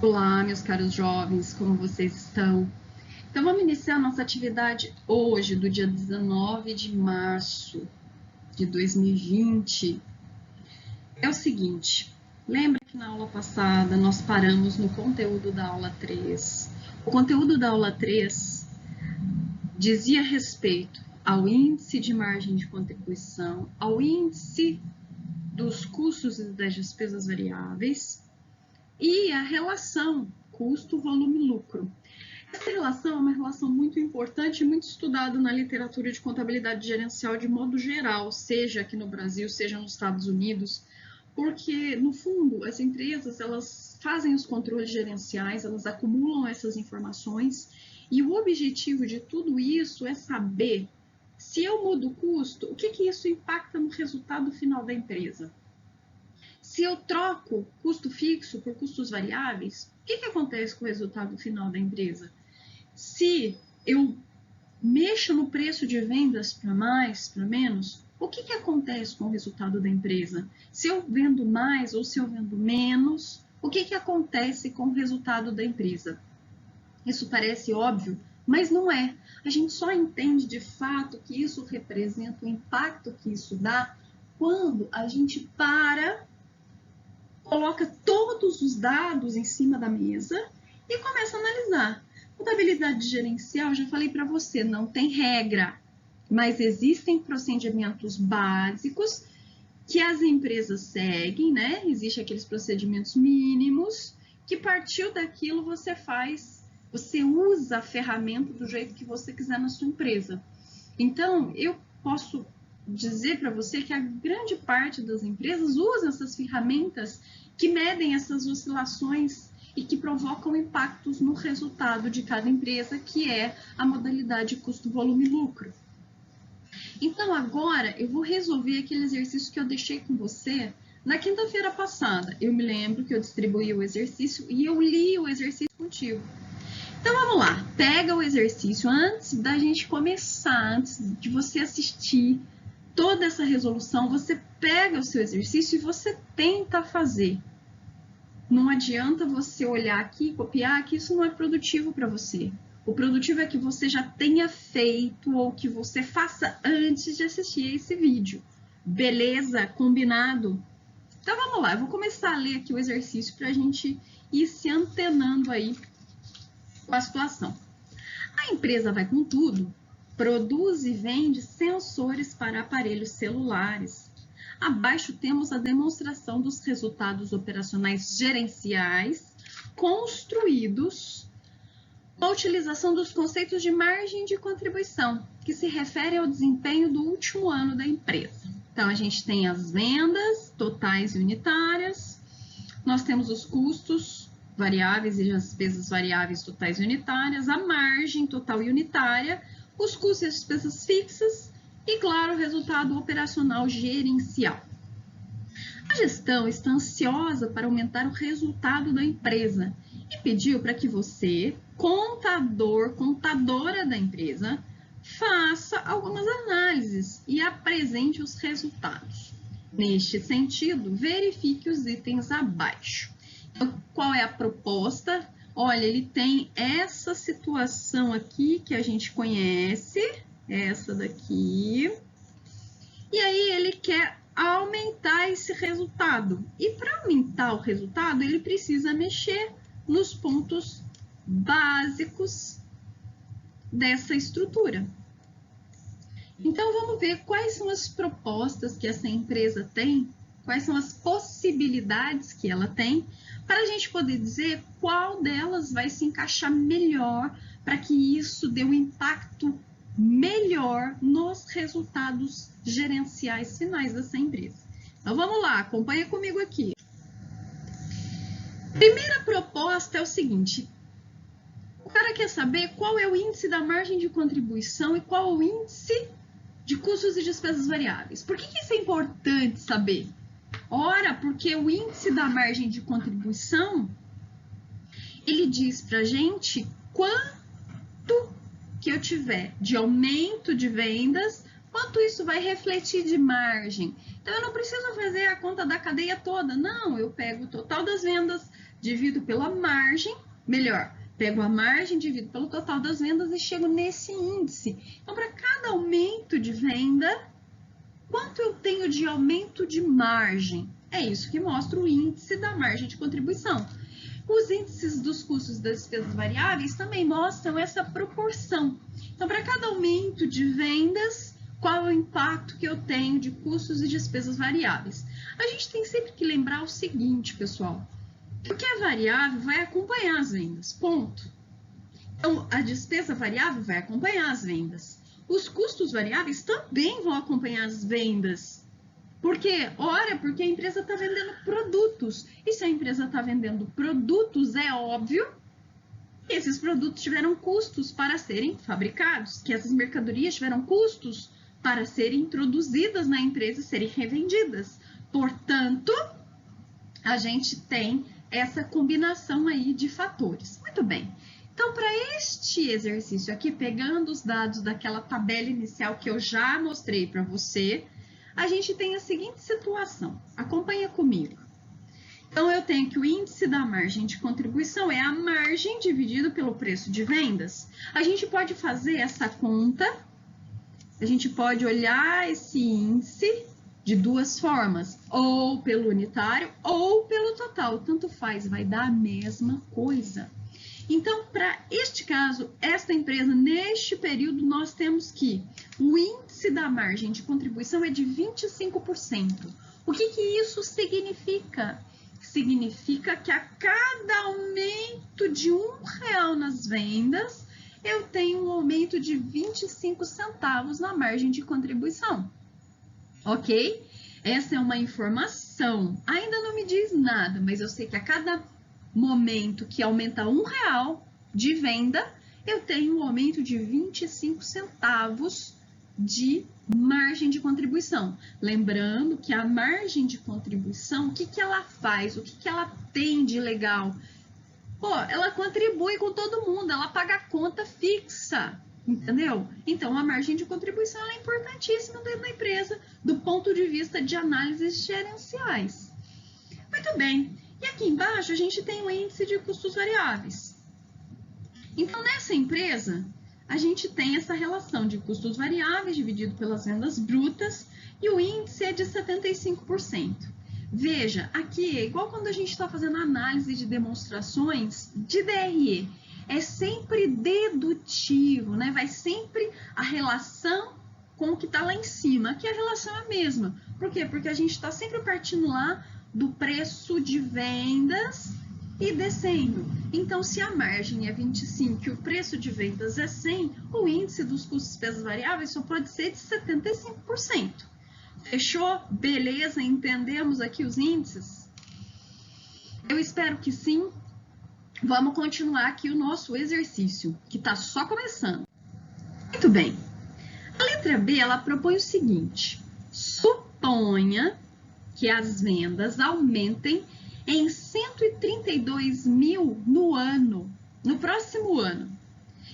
Olá, meus caros jovens, como vocês estão? Então, vamos iniciar nossa atividade hoje, do dia 19 de março de 2020. É o seguinte, lembra que na aula passada nós paramos no conteúdo da aula 3? O conteúdo da aula 3 dizia respeito ao índice de margem de contribuição, ao índice dos custos e das despesas variáveis e a relação custo, volume, lucro. Essa relação é uma relação muito importante e muito estudada na literatura de contabilidade gerencial de modo geral, seja aqui no Brasil, seja nos Estados Unidos, porque, no fundo, as empresas elas fazem os controles gerenciais, elas acumulam essas informações e o objetivo de tudo isso é saber se eu mudo o custo, o que isso impacta no resultado final da empresa. Se eu troco custo fixo por custos variáveis, o que acontece com o resultado final da empresa? Se eu mexo no preço de vendas para mais, para menos, o que acontece com o resultado da empresa? Se eu vendo mais ou se eu vendo menos, o que acontece com o resultado da empresa? Isso parece óbvio, mas não é. A gente só entende de fato que isso representa o impacto que isso dá quando a gente coloca todos os dados em cima da mesa e começa a analisar. Contabilidade gerencial, já falei para você, não tem regra, mas existem procedimentos básicos que as empresas seguem, né? Existem aqueles procedimentos mínimos que partiu daquilo você usa a ferramenta do jeito que você quiser na sua empresa. Então, eu posso dizer para você que a grande parte das empresas usa essas ferramentas que medem essas oscilações e que provocam impactos no resultado de cada empresa, que é a modalidade custo-volume-lucro. Então, agora eu vou resolver aquele exercício que eu deixei com você na quinta-feira passada. Eu me lembro que eu distribuí o exercício e eu li o exercício contigo. Então, vamos lá. Pega o exercício antes da gente começar, antes de você assistir toda essa resolução, você pega o seu exercício e você tenta fazer. Não adianta você olhar aqui, copiar, que isso não é produtivo para você. O produtivo é que você já tenha feito ou que você faça antes de assistir esse vídeo. Beleza? Combinado? Então vamos lá, eu vou começar a ler aqui o exercício para a gente ir se antenando aí com a situação. A empresa vai com tudo, produz e vende sensores para aparelhos celulares. Abaixo temos a demonstração dos resultados operacionais gerenciais construídos com a utilização dos conceitos de margem de contribuição, que se refere ao desempenho do último ano da empresa. Então, a gente tem as vendas totais e unitárias, nós temos os custos variáveis e as despesas variáveis totais e unitárias, a margem total e unitária, os custos e as despesas fixas e, claro, o resultado operacional gerencial. A gestão está ansiosa para aumentar o resultado da empresa e pediu para que você, contadora da empresa, faça algumas análises e apresente os resultados. Neste sentido, verifique os itens abaixo. Então, qual é a proposta? Olha, ele tem essa situação aqui que a gente conhece, essa daqui, e aí ele quer aumentar esse resultado. E para aumentar o resultado, ele precisa mexer nos pontos básicos dessa estrutura. Então, vamos ver quais são as propostas que essa empresa tem, quais são as possibilidades que ela tem, para a gente poder dizer qual delas vai se encaixar melhor para que isso dê um impacto melhor nos resultados gerenciais finais dessa empresa. Então, vamos lá, acompanha comigo aqui. Primeira proposta é o seguinte: o cara quer saber qual é o índice da margem de contribuição e qual é o índice de custos e despesas variáveis. Por que isso é importante saber? Ora, porque o índice da margem de contribuição, ele diz pra gente quanto que eu tiver de aumento de vendas, quanto isso vai refletir de margem. Então, eu não preciso fazer a conta da cadeia toda, não, eu pego o total das vendas divido pela margem, melhor, pego a margem, divido pelo total das vendas e chego nesse índice. Então, para cada aumento de venda, quanto eu tenho de aumento de margem? É isso que mostra o índice da margem de contribuição. Os índices dos custos das despesas variáveis também mostram essa proporção. Então, para cada aumento de vendas, qual é o impacto que eu tenho de custos e despesas variáveis? A gente tem sempre que lembrar o seguinte, pessoal. O que é variável vai acompanhar as vendas, ponto. Então, a despesa variável vai acompanhar as vendas. Os custos variáveis também vão acompanhar as vendas. Por quê? Ora, porque a empresa está vendendo produtos. E se a empresa está vendendo produtos, é óbvio que esses produtos tiveram custos para serem fabricados, que essas mercadorias tiveram custos para serem introduzidas na empresa e serem revendidas. Portanto, a gente tem essa combinação aí de fatores. Muito bem. Então, para este exercício aqui, pegando os dados daquela tabela inicial que eu já mostrei para você, a gente tem a seguinte situação. Acompanha comigo. Então, eu tenho que o índice da margem de contribuição é a margem dividido pelo preço de vendas. A gente pode fazer essa conta, a gente pode olhar esse índice de duas formas, ou pelo unitário ou pelo total, tanto faz, vai dar a mesma coisa. Então, para este caso, esta empresa, neste período, nós temos que o índice da margem de contribuição é de 25%. O que isso significa? Significa que a cada aumento de R$1 nas vendas, eu tenho um aumento de 25 centavos na margem de contribuição. Ok? Essa é uma informação. Ainda não me diz nada, mas eu sei que a cada momento que aumenta R$1 de venda, eu tenho um aumento de 25 centavos de margem de contribuição. Lembrando que a margem de contribuição, o que ela faz? O que ela tem de legal? Pô, ela contribui com todo mundo, ela paga a conta fixa, entendeu? Então, a margem de contribuição é importantíssima dentro da empresa, do ponto de vista de análises gerenciais. Muito bem. E aqui embaixo a gente tem o índice de custos variáveis. Então, nessa empresa, a gente tem essa relação de custos variáveis dividido pelas vendas brutas e o índice é de 75%. Veja, aqui é igual quando a gente está fazendo análise de demonstrações de DRE. É sempre dedutivo, né? Vai sempre a relação com o que está lá em cima. Aqui a relação é a mesma. Por quê? Porque a gente está sempre partindo lá do preço de vendas e descendo. Então, se a margem é 25 e o preço de vendas é 100, o índice dos custos e despesas variáveis só pode ser de 75%. Fechou? Beleza? Entendemos aqui os índices? Eu espero que sim. Vamos continuar aqui o nosso exercício, que está só começando. Muito bem. A letra B, ela propõe o seguinte. Suponha que as vendas aumentem em 132 mil no ano, no próximo ano,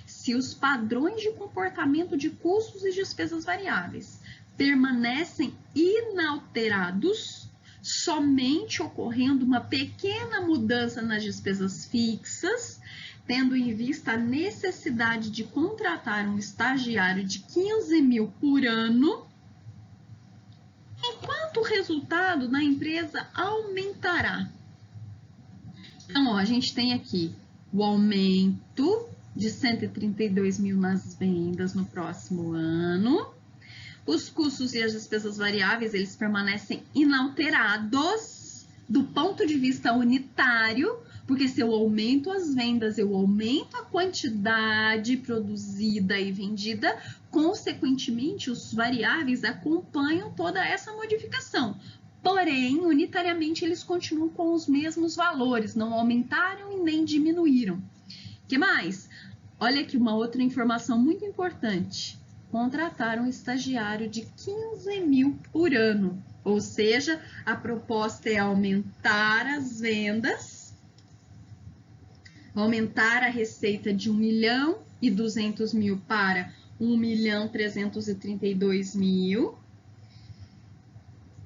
se os padrões de comportamento de custos e despesas variáveis permanecem inalterados, somente ocorrendo uma pequena mudança nas despesas fixas, tendo em vista a necessidade de contratar um estagiário de 15 mil por ano, enquanto o resultado da empresa aumentará. Então, ó, a gente tem aqui o aumento de 132 mil nas vendas no próximo ano. Os custos e as despesas variáveis, eles permanecem inalterados do ponto de vista unitário, porque se eu aumento as vendas, eu aumento a quantidade produzida e vendida, consequentemente, os variáveis acompanham toda essa modificação. Porém, unitariamente, eles continuam com os mesmos valores, não aumentaram e nem diminuíram. O que mais? Olha aqui uma outra informação muito importante. Contrataram um estagiário de 15 mil por ano, ou seja, a proposta é aumentar as vendas, aumentar a receita de 1.200.000 para 1.332.000.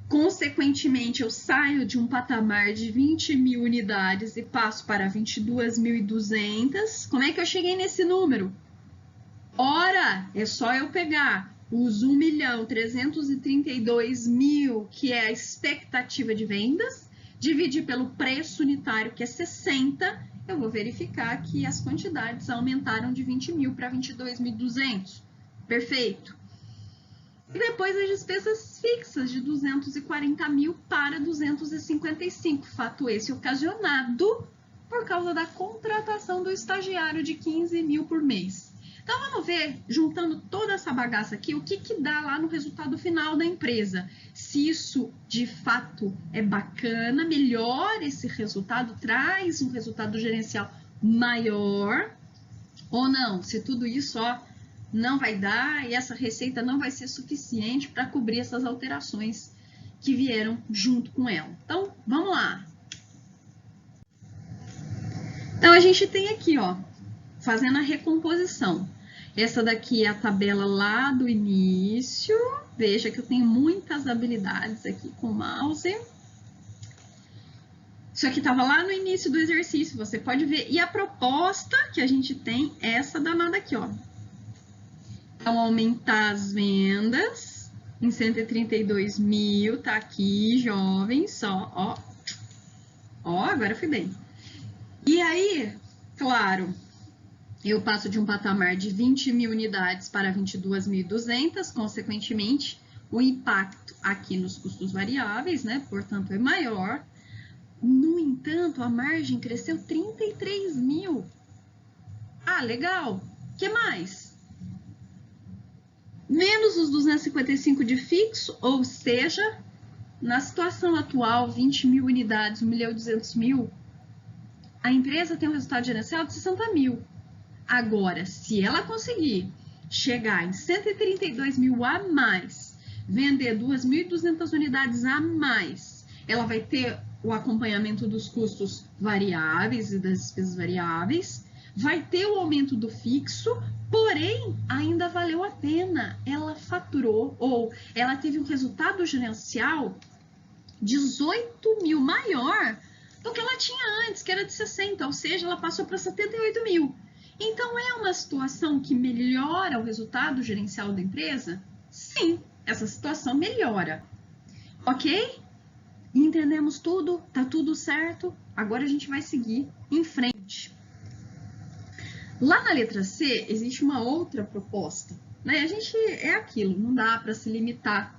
Consequentemente, eu saio de um patamar de 20 mil unidades e passo para 22.200. Como é que eu cheguei nesse número? Ora, é só eu pegar os 1.332.000, que é a expectativa de vendas, dividir pelo preço unitário, que é 60, eu vou verificar que as quantidades aumentaram de 20 mil para 22.200. Perfeito. E depois as despesas fixas de 240 mil para 255, fato esse ocasionado por causa da contratação do estagiário de 15 mil por mês. Então vamos ver, juntando toda essa bagaça aqui, o que dá lá no resultado final da empresa. Se isso de fato é bacana, melhora esse resultado, traz um resultado gerencial maior ou não. Se tudo isso não vai dar e essa receita não vai ser suficiente para cobrir essas alterações que vieram junto com ela. Então, vamos lá. Então, a gente tem aqui, fazendo a recomposição. Essa daqui é a tabela lá do início. Veja que eu tenho muitas habilidades aqui com o mouse. Isso aqui estava lá no início do exercício, você pode ver. E a proposta que a gente tem é essa danada aqui, Então, aumentar as vendas em 132 mil, tá aqui, jovens, agora fui bem. E aí, claro, eu passo de um patamar de 20 mil unidades para 22.200, consequentemente, o impacto aqui nos custos variáveis, né, portanto, é maior. No entanto, a margem cresceu 33 mil. Ah, legal. O que mais? Menos os 255 de fixo, ou seja, na situação atual, 20 mil unidades, 1.200.000, a empresa tem um resultado gerencial de 60 mil. Agora, se ela conseguir chegar em 132 mil a mais, vender 2.200 unidades a mais, ela vai ter o acompanhamento dos custos variáveis e das despesas variáveis, vai ter o aumento do fixo, porém, ainda valeu a pena. Ela faturou, ou ela teve um resultado gerencial 18 mil maior do que ela tinha antes, que era de 60, ou seja, ela passou para 78 mil. Então, é uma situação que melhora o resultado gerencial da empresa? Sim, essa situação melhora. Ok? Entendemos tudo? Tá tudo certo? Agora a gente vai seguir em frente. Lá na letra C, existe uma outra proposta, né? A gente é aquilo, não dá para se limitar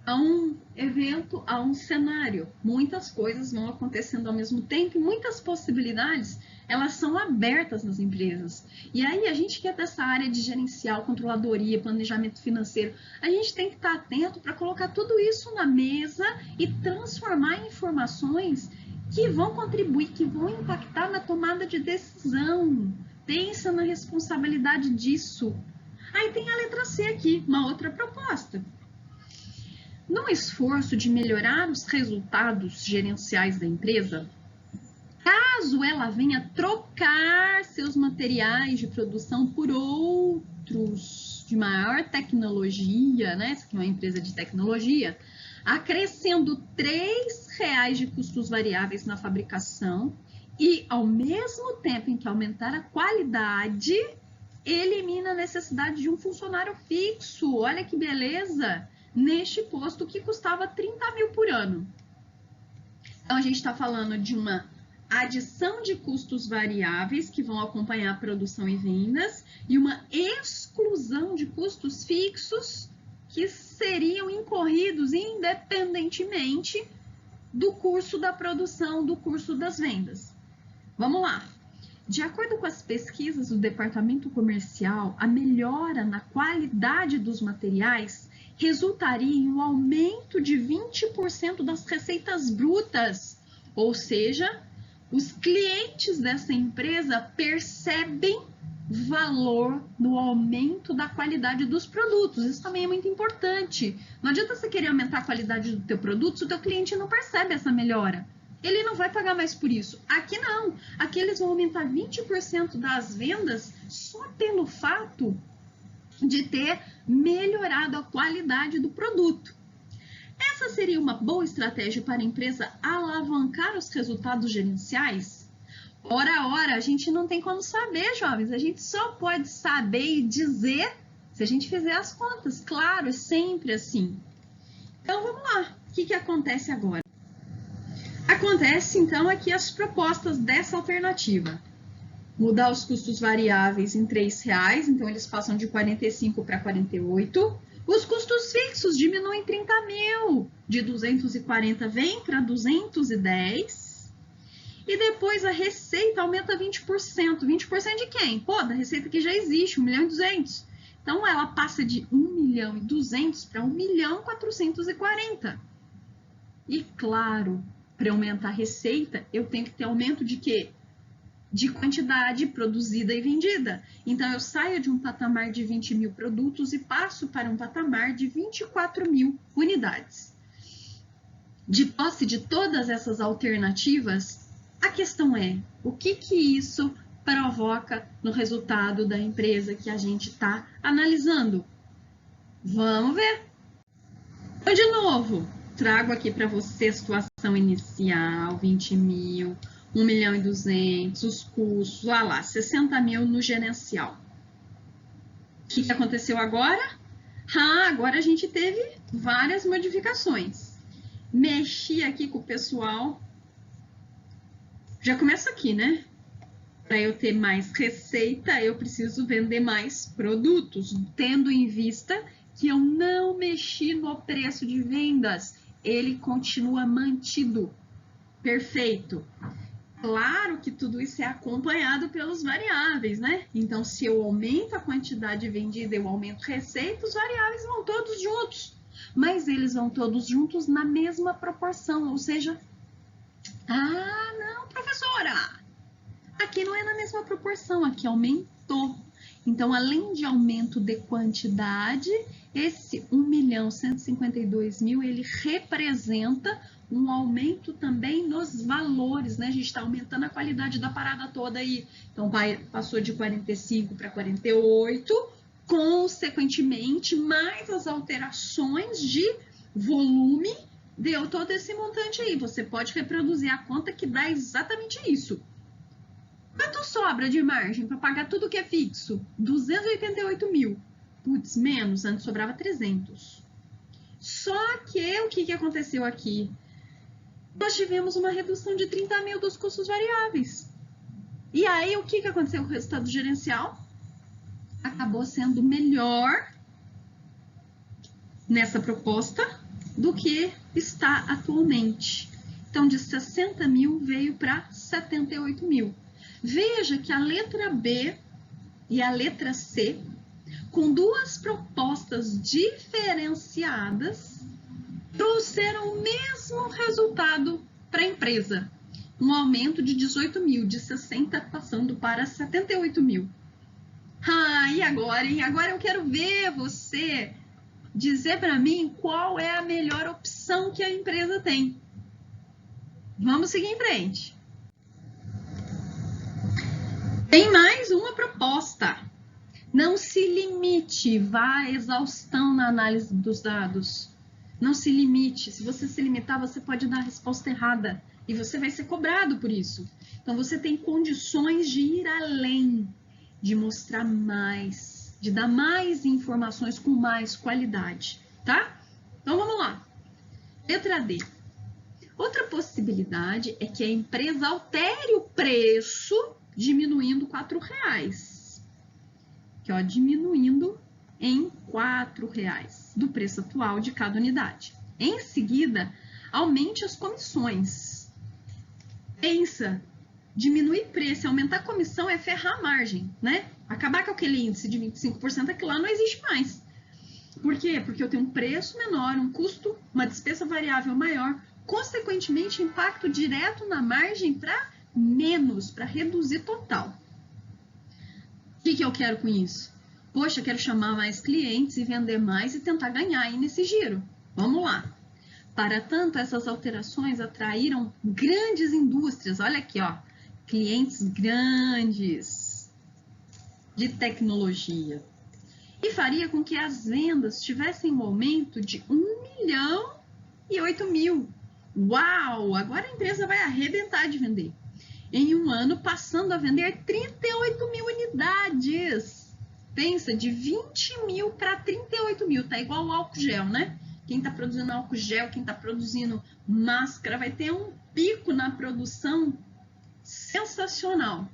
a um evento, a um cenário. Muitas coisas vão acontecendo ao mesmo tempo e muitas possibilidades, elas são abertas nas empresas. E aí, a gente que é dessa área de gerencial, controladoria, planejamento financeiro, a gente tem que estar atento para colocar tudo isso na mesa e transformar em informações que vão contribuir, que vão impactar na tomada de decisão. Pensa na responsabilidade disso. Aí tem a letra C aqui, uma outra proposta. No esforço de melhorar os resultados gerenciais da empresa, caso ela venha trocar seus materiais de produção por outros de maior tecnologia, né? Essa aqui é uma empresa de tecnologia, acrescendo R$3 de custos variáveis na fabricação e, ao mesmo tempo em que aumentar a qualidade, elimina a necessidade de um funcionário fixo. Olha que beleza! Neste posto que custava 30 mil por ano. Então, a gente está falando de uma adição de custos variáveis que vão acompanhar a produção e vendas e uma exclusão de custos fixos que seriam incorridos independentemente do curso da produção, do curso das vendas. Vamos lá. De acordo com as pesquisas do departamento comercial, a melhora na qualidade dos materiais resultaria em um aumento de 20% das receitas brutas, ou seja, os clientes dessa empresa percebem valor no aumento da qualidade dos produtos. Isso também é muito importante. Não adianta você querer aumentar a qualidade do teu produto se o teu cliente não percebe essa melhora. Ele não vai pagar mais por isso. Aqui não. Aqui eles vão aumentar 20% das vendas só pelo fato de ter melhorado a qualidade do produto. Essa seria uma boa estratégia para a empresa alavancar os resultados gerenciais? Ora, a gente não tem como saber, jovens. A gente só pode saber e dizer se a gente fizer as contas. Claro, é sempre assim. Então, vamos lá. O que acontece agora? Acontece, então, aqui as propostas dessa alternativa. Mudar os custos variáveis em R$3, então eles passam de 45 para 48. Os custos fixos diminuem 30 mil, de 240 vem para 210. E depois a receita aumenta 20%. 20% de quem? Pô, da receita que já existe, 1.200.000. Então ela passa de 1.200.000 para 1.440.000. E claro, para aumentar a receita, eu tenho que ter aumento de quê? De quantidade produzida e vendida. Então, eu saio de um patamar de 20 mil produtos e passo para um patamar de 24 mil unidades. De posse de todas essas alternativas, a questão é, o que isso provoca no resultado da empresa que a gente está analisando? Vamos ver. Então, de novo, trago aqui para você a situação inicial, 20 mil, 1.200.000, os custos, lá, 60 mil no gerencial. O que aconteceu agora? Agora a gente teve várias modificações. Mexi aqui com o pessoal. Já começa aqui, né? Para eu ter mais receita, eu preciso vender mais produtos, tendo em vista que eu não mexi no preço de vendas. Ele continua mantido. Perfeito. Claro que tudo isso é acompanhado pelos variáveis, né? Então, se eu aumento a quantidade vendida, eu aumento receita, os variáveis vão todos juntos. Mas eles vão todos juntos na mesma proporção, ou seja... não, professora! Aqui não é na mesma proporção, aqui aumentou. Então, além de aumento de quantidade, esse 1.152.000, ele representa um aumento também nos valores, né? A gente está aumentando a qualidade da parada toda aí. Então, passou de 45 para 48, consequentemente, mais as alterações de volume, deu todo esse montante aí. Você pode reproduzir a conta que dá exatamente isso. Quanto sobra de margem para pagar tudo que é fixo? 288 mil. Putz, menos, antes sobrava 300. Só que o que aconteceu aqui? Nós tivemos uma redução de 30 mil dos custos variáveis. E aí, o que aconteceu com o resultado gerencial? Acabou sendo melhor nessa proposta do que está atualmente. Então, de 60 mil veio para 78 mil. Veja que a letra B e a letra C, com duas propostas diferenciadas, trouxeram o mesmo resultado para a empresa. Um aumento de 18 mil, de 60 passando para 78 mil. E agora, hein? Agora eu quero ver você dizer para mim qual é a melhor opção que a empresa tem. Vamos seguir em frente. Tem mais uma proposta. Não se limite, vá à exaustão na análise dos dados. Não se limite. Se você se limitar, você pode dar a resposta errada e você vai ser cobrado por isso. Então, você tem condições de ir além, de mostrar mais, de dar mais informações com mais qualidade, tá? Então, vamos lá. Letra D. Outra possibilidade é que a empresa altere o preço diminuindo R$4. Aqui, ó, diminuindo em R$4 do preço atual de cada unidade. Em seguida, aumente as comissões. Pensa, diminuir preço e aumentar a comissão é ferrar a margem, né? Acabar com aquele índice de 25%, aquilo lá não existe mais. Por quê? Porque eu tenho um preço menor, um custo, uma despesa variável maior, consequentemente, impacto direto na margem para menos, para reduzir total. O que eu quero com isso? Poxa, eu quero chamar mais clientes e vender mais e tentar ganhar aí nesse giro. Vamos lá. Para tanto, essas alterações atraíram grandes indústrias. Olha aqui, ó, clientes grandes de tecnologia. E faria com que as vendas tivessem um aumento de 1 milhão 38 mil. Uau! Agora a empresa vai arrebentar de vender. Em um ano, passando a vender 38 mil unidades. Pensa, de 20 mil para 38 mil. Tá igual o álcool gel, né? Quem está produzindo álcool gel, quem está produzindo máscara, vai ter um pico na produção sensacional.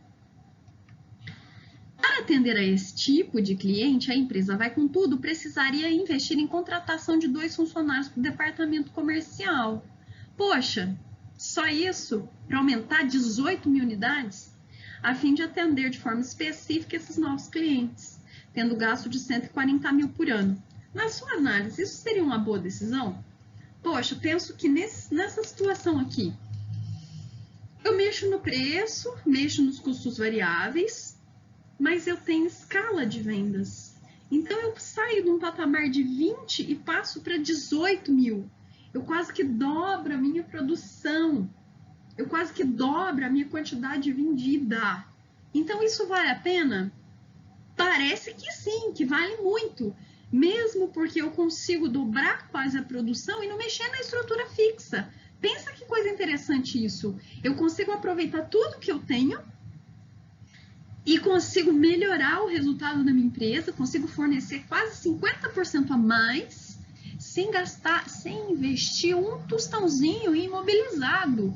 Para atender a esse tipo de cliente, a empresa vai, contudo, precisaria investir em contratação de 2 funcionários para o departamento comercial. Poxa, só isso para aumentar 18 mil unidades? A fim de atender de forma específica esses novos clientes, tendo gasto de 140 mil por ano. Na sua análise, isso seria uma boa decisão? Poxa, penso que nessa situação aqui, eu mexo no preço, mexo nos custos variáveis, mas eu tenho escala de vendas. Então, eu saio de um patamar de 20 e passo para 18 mil. Eu quase que dobro a minha produção. Eu quase que dobro a minha quantidade vendida. Então, isso vale a pena? Parece que sim, que vale muito. Mesmo porque eu consigo dobrar quase a produção e não mexer na estrutura fixa. Pensa que coisa interessante isso. Eu consigo aproveitar tudo que eu tenho e consigo melhorar o resultado da minha empresa, consigo fornecer quase 50% a mais, sem gastar, sem investir um tostãozinho imobilizado.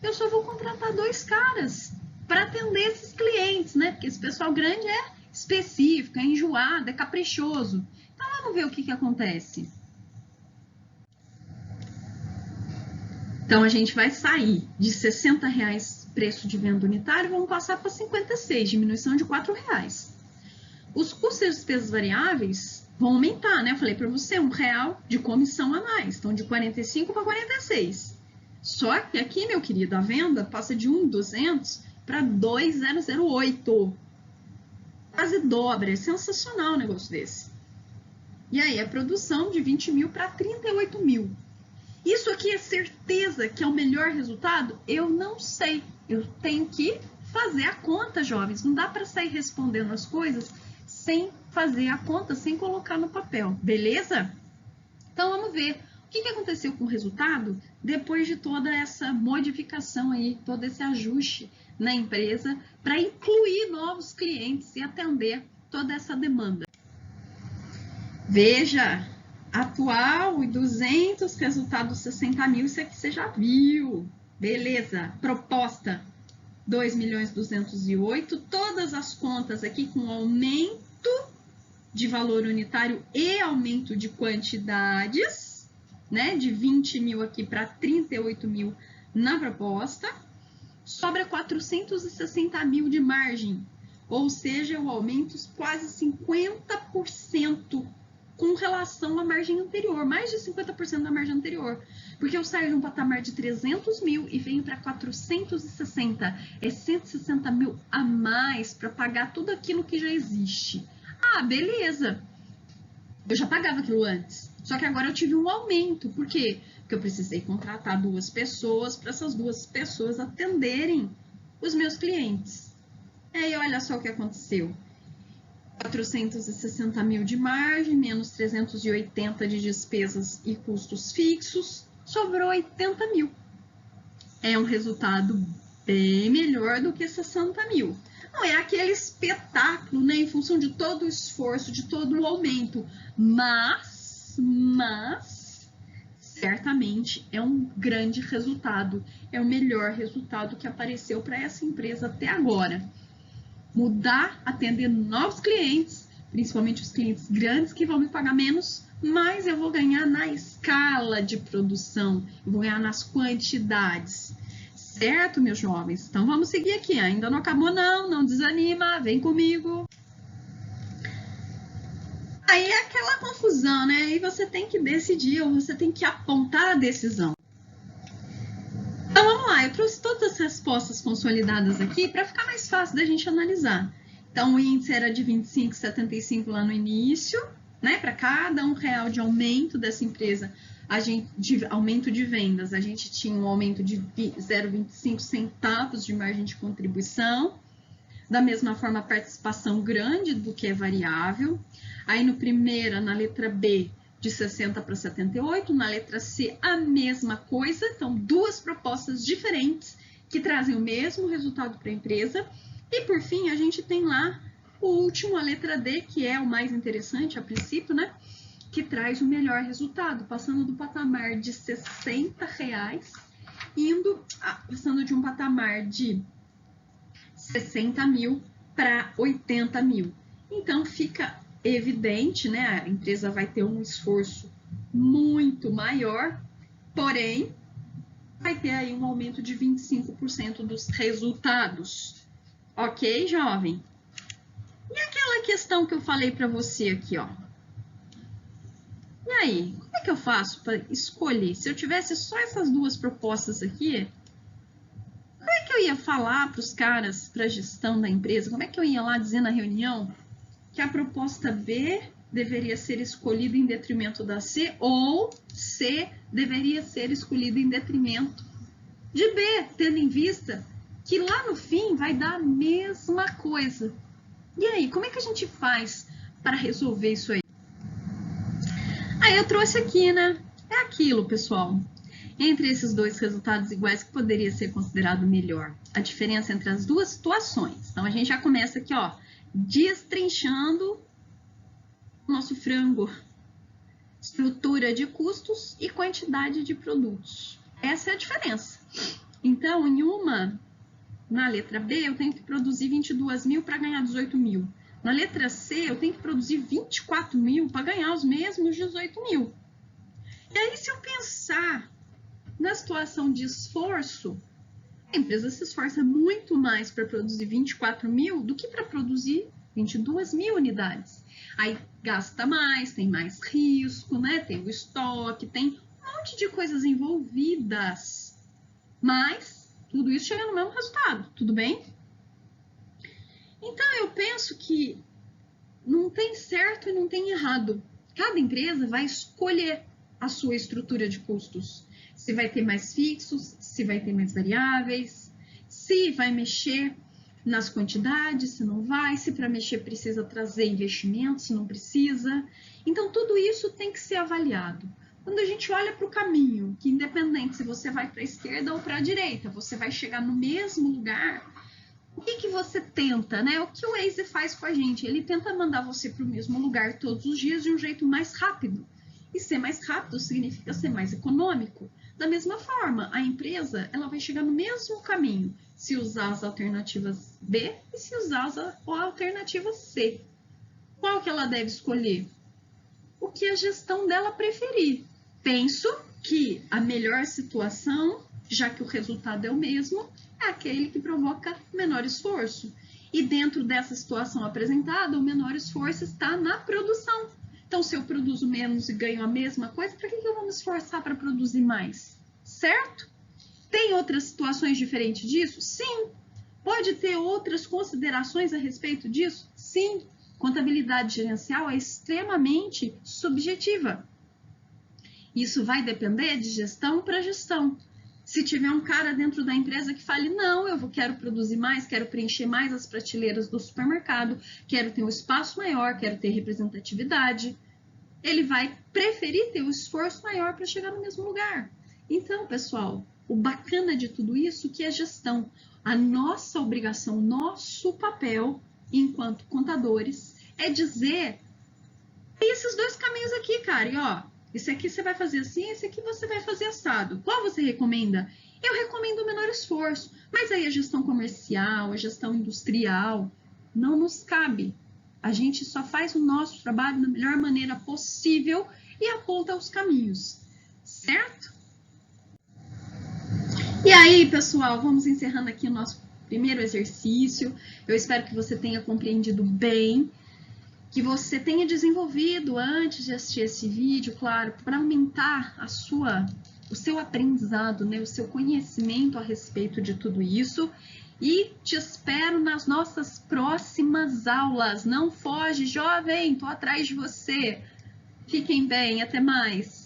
Eu só vou contratar 2 caras para atender esses clientes, né? Porque esse pessoal grande é específico, é enjoado, é caprichoso. Então vamos ver o que acontece. Então a gente vai sair de R$60 preço de venda unitário, vamos passar para 56, diminuição de R$4. Os custos e despesas variáveis vão aumentar, né? Eu falei para você, R$1 de comissão a mais, então de 45 para 46. Só que aqui, meu querido, a venda passa de 1.200 para 2.008. Quase dobra, é sensacional um negócio desse. E aí, a produção de 20 mil para 38 mil. Isso aqui é certeza que é o melhor resultado? Eu não sei. Eu tenho que fazer a conta, jovens. Não dá para sair respondendo as coisas sem fazer a conta, sem colocar no papel, beleza? Então, vamos ver o que aconteceu com o resultado depois de toda essa modificação aí, todo esse ajuste na empresa para incluir novos clientes e atender toda essa demanda. Veja, atual e 200, resultado 60 mil, isso aqui você já viu. Beleza, proposta 2.208.000, todas as contas aqui com aumento de valor unitário e aumento de quantidades, né? De 20 mil aqui para 38 mil na proposta. Sobra 460 mil de margem, ou seja, o aumento quase 50% com relação à margem anterior, mais de 50% da margem anterior, porque eu saio de um patamar de 300 mil e venho para 460, é 160 mil a mais para pagar tudo aquilo que já existe. Ah, beleza, eu já pagava aquilo antes, só que agora eu tive um aumento, por quê? Porque eu precisei contratar 2 pessoas para essas 2 pessoas atenderem os meus clientes. E aí, olha só o que aconteceu. 460 mil de margem, menos 380 de despesas e custos fixos, sobrou 80 mil. É um resultado bem melhor do que 60 mil. Não é aquele espetáculo, né, em função de todo o esforço, de todo o aumento, mas certamente é um grande resultado, é o melhor resultado que apareceu para essa empresa até agora. Mudar, atender novos clientes, principalmente os clientes grandes que vão me pagar menos, mas eu vou ganhar na escala de produção, eu vou ganhar nas quantidades. Certo, meus jovens? Então vamos seguir aqui, ainda não acabou não desanima, vem comigo. Aí é aquela confusão, né? Aí você tem que decidir, ou você tem que apontar a decisão. Então vamos lá, eu trouxe todas as respostas consolidadas aqui para ficar mais fácil da gente analisar. Então o índice era de 25,75 lá no início, né? Para cada R$1 de aumento dessa empresa, de aumento de vendas, a gente tinha um aumento de 0,25 centavos de margem de contribuição. Da mesma forma, a participação grande do que é variável. Aí no primeiro, na letra B, de 60 para 78, na letra C a mesma coisa, então duas propostas diferentes que trazem o mesmo resultado para a empresa. E por fim, a gente tem lá o último, a letra D, que é o mais interessante a princípio, né? Que traz o melhor resultado, passando do patamar de R$60, passando de um patamar de 60 mil para 80 mil. Então fica evidente, né? A empresa vai ter um esforço muito maior, porém vai ter aí um aumento de 25% dos resultados. Ok, jovem? E aquela questão que eu falei para você aqui, ó. E aí, como é que eu faço para escolher? Se eu tivesse só essas duas propostas aqui, como é que eu ia falar para os caras, para a gestão da empresa? Como é que eu ia lá dizer na reunião que a proposta B deveria ser escolhida em detrimento da C ou C deveria ser escolhida em detrimento de B, tendo em vista que lá no fim vai dar a mesma coisa. E aí, como é que a gente faz para resolver isso aí? Aí eu trouxe aqui, né? É aquilo, pessoal. Entre esses dois resultados iguais, que poderia ser considerado melhor? A diferença entre as duas situações. Então, a gente já começa aqui, ó, destrinchando o nosso frango. Estrutura de custos e quantidade de produtos. Essa é a diferença. Então, na letra B, eu tenho que produzir 22 mil para ganhar 18 mil. Na letra C, eu tenho que produzir 24 mil para ganhar os mesmos 18 mil. E aí, se eu pensar na situação de esforço, a empresa se esforça muito mais para produzir 24 mil do que para produzir 22 mil unidades. Aí gasta mais, tem mais risco, né? Tem o estoque, tem um monte de coisas envolvidas. Mas tudo isso chega no mesmo resultado, tudo bem? Então eu penso que não tem certo e não tem errado. Cada empresa vai escolher a sua estrutura de custos. Se vai ter mais fixos, se vai ter mais variáveis, se vai mexer nas quantidades, se não vai, se para mexer precisa trazer investimento, se não precisa. Então, tudo isso tem que ser avaliado. Quando a gente olha para o caminho, que independente se você vai para a esquerda ou para a direita, você vai chegar no mesmo lugar, o que você tenta, né? O que o Waze faz com a gente? Ele tenta mandar você para o mesmo lugar todos os dias de um jeito mais rápido. E ser mais rápido significa ser mais econômico. Da mesma forma, a empresa ela vai chegar no mesmo caminho se usar as alternativas B e se usar a alternativa C. Qual que ela deve escolher? O que a gestão dela preferir. Penso que a melhor situação, já que o resultado é o mesmo, é aquele que provoca menor esforço. E dentro dessa situação apresentada, o menor esforço está na produção. Então, se eu produzo menos e ganho a mesma coisa, para que eu vou me esforçar para produzir mais? Certo? Tem outras situações diferentes disso? Sim. Pode ter outras considerações a respeito disso? Sim. Contabilidade gerencial é extremamente subjetiva. Isso vai depender de gestão para gestão. Se tiver um cara dentro da empresa que fale, não, quero produzir mais, quero preencher mais as prateleiras do supermercado, quero ter um espaço maior, quero ter representatividade, ele vai preferir ter um esforço maior para chegar no mesmo lugar. Então, pessoal, o bacana de tudo isso que é gestão. A nossa obrigação, nosso papel enquanto contadores é dizer esses dois caminhos aqui, cara, e ó, esse aqui você vai fazer assim, esse aqui você vai fazer assado. Qual você recomenda? Eu recomendo o menor esforço, mas aí a gestão comercial, a gestão industrial, não nos cabe. A gente só faz o nosso trabalho da melhor maneira possível e aponta os caminhos, certo? E aí, pessoal, vamos encerrando aqui o nosso primeiro exercício. Eu espero que você tenha compreendido bem, que você tenha desenvolvido antes de assistir esse vídeo, claro, para aumentar o seu aprendizado, né, o seu conhecimento a respeito de tudo isso. E te espero nas nossas próximas aulas. Não foge, jovem, tô atrás de você. Fiquem bem, até mais.